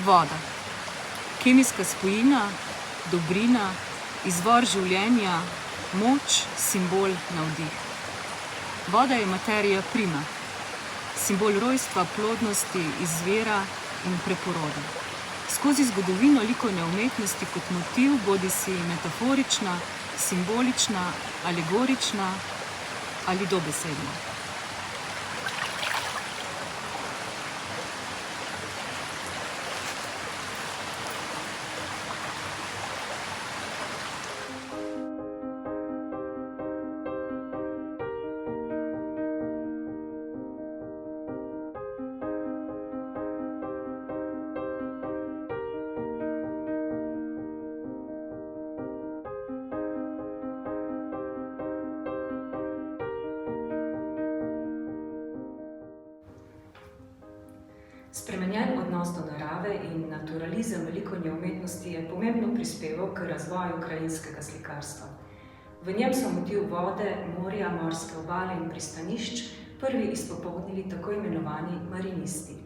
Voda. Kemijska spojina, dobrina, izvor življenja, moč, simbol, navdih. Voda je materija prima, simbol rojstva, plodnosti, izvira in preporoda. Skozi zgodovino likovne umetnosti kot motiv, bodisi metaforična, simbolična, alegorična ali dobesedna. Spremenjen odnos do narave in naturalizem v likovni umetnosti je pomembno prispeval k razvoju krajinskega slikarstva. V njem so motiv vode, morja, morske obale in pristanišč prvi izpopolnili tako imenovani marinisti.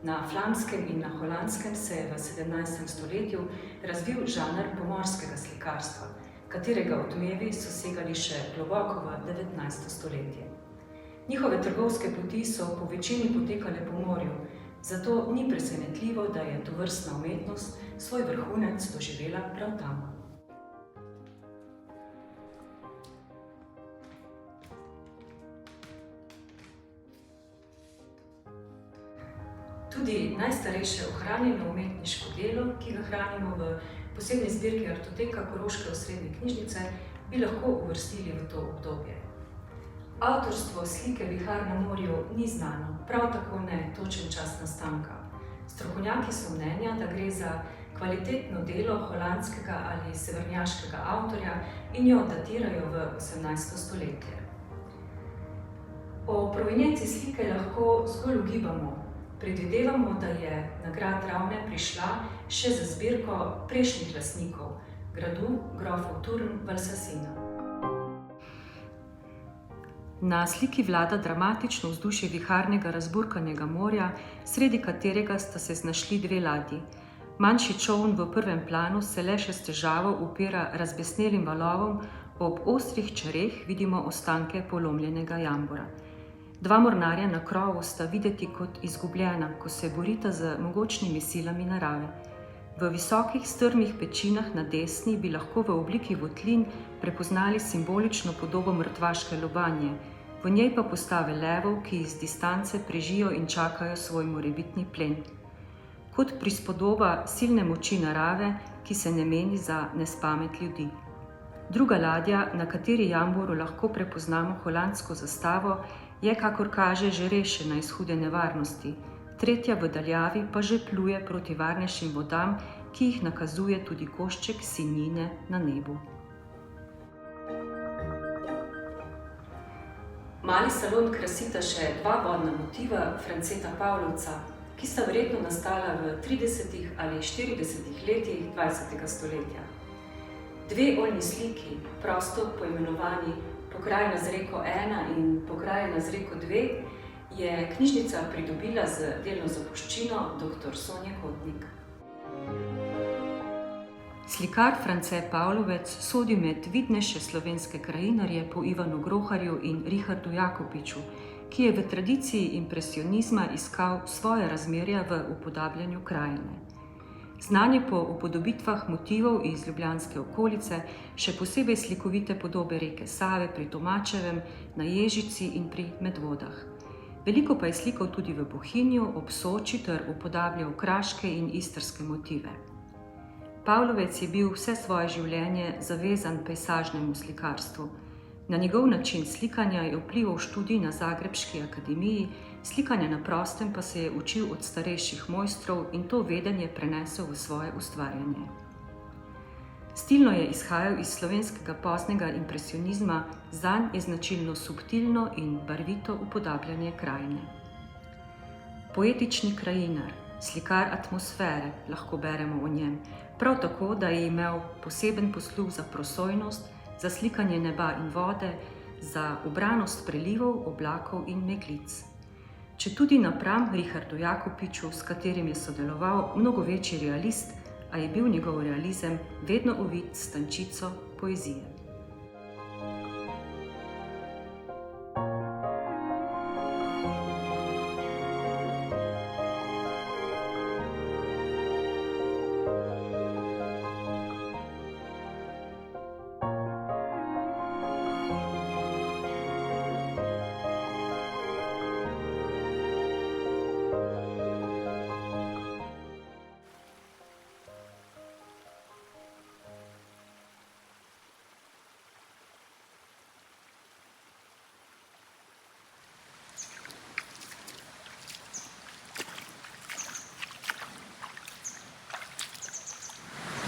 Na flamskem in na holandskem se je v 17. stoletju razvil žanr pomorskega slikarstva, katerega odmevi so segali še globoko v 19. stoletje. Njihove trgovske poti so po večini potekale po morju, zato ni presenetljivo, da je tovrstna umetnost svoj vrhunec doživela prav tam. Tudi najstarejše ohranjeno umetniško delo, ki ga hranimo v posebni zbirki Artoteka Koroške osrednje knjižnice, bi lahko uvrstili v to obdobje. Avtorstvo slike Vihar na morju ni znano, prav tako ne točen čas nastanka. Strokovnjaki so mnenja, da gre za kvalitetno delo holandskega ali severnjaškega avtorja in jo datirajo v 18. stoletje. O provenienci slike lahko zgolj ugibamo. Predvidevamo, da je na grad Ravne prišla še za zbirko prejšnjih lastnikov, gradu grofov Turn Valsasina. Na sliki vlada dramatično vzdušje viharnega razburkanega morja, sredi katerega sta se znašli dve ladji. Manjši čoln v prvem planu se le še s težavo upira razbesnelim valovom, ob ostrih čereh vidimo ostanke polomljenega jambora. Dva mornarja na krovu sta videti kot izgubljena, ko se borita z mogočnimi silami narave. V visokih strmih pečinah na desni bi lahko v obliki votlin prepoznali simbolično podobo mrtvaške lobanje, v njej pa postave levov, ki iz distance prežijo in čakajo svoj morebitni plen. Kot prispodoba silne moči narave, ki se ne meni za nespamet ljudi. Druga ladja, na kateri jamboru lahko prepoznamo holandsko zastavo, je, kakor kaže, že rešena iz hude nevarnosti. Tretja v daljavi pa že pluje proti varnejšim vodam, ki jih nakazuje tudi košček sinjine na nebu. Mali salon krasita še dva vodna motiva Franceta Pavlovca, ki sta verjetno nastala v 30. ali 40. letih 20. stoletja. Dve oljni sliki, prosto poimenovani Pokrajina z reko 1 in Pokrajina z reko 2, je knjižnica pridobila z delno zapuščino dr. Sonje Kotnik. Slikar France Pavlovec sodi med vidnejše slovenske krajinarje po Ivanu Groharju in Richardu Jakopiču, ki je v tradiciji impresionizma iskal svoje razmerja v upodabljanju krajine. Znan je po upodobitvah motivov iz ljubljanske okolice, še posebej slikovite podobe reke Save pri Tomačevem, na Ježici in pri Medvodah. Veliko pa je slikal tudi v Bohinju, ob Soči ter upodabljal kraške in istrske motive. Pavlovec je bil vse svoje življenje zavezan pejsažnemu slikarstvu. Na njegov način slikanja je vplival študij na Zagrebški akademiji, slikanja na prostem pa se je učil od starejših mojstrov in to vedenje prenesel v svoje ustvarjanje. Stilno je izhajal iz slovenskega poznega impresionizma, zanj je značilno subtilno in barvito upodabljanje krajine. Poetični krajinar, slikar atmosfere, lahko beremo o njem, prav tako, da je imel poseben posluh za prosojnost, za slikanje neba in vode, za ubranost prelivov, oblakov in meglic. Če tudi napram Richardu Jakopiču, s katerim je sodeloval, mnogo večji realist, a je bil njegov realizem vedno ovit s tančico poezije.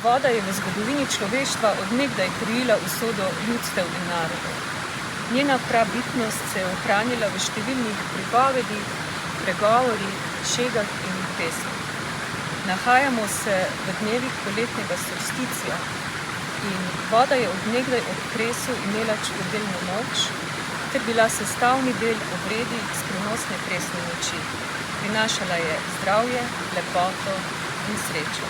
Voda je v zgodovini človeštva od nekdaj krojila usodo ljudstev in narodov. Njena prabitnost se je ohranila v številnih pripovedih, pregovorih, šegah in pesmih. Nahajamo se v dnevih poletnega solsticija in voda je od nekdaj ob kresu imela čudodelno moč ter bila sestavni del obredij skrivnostne kresne noči. Prinašala je zdravje, lepoto in srečo.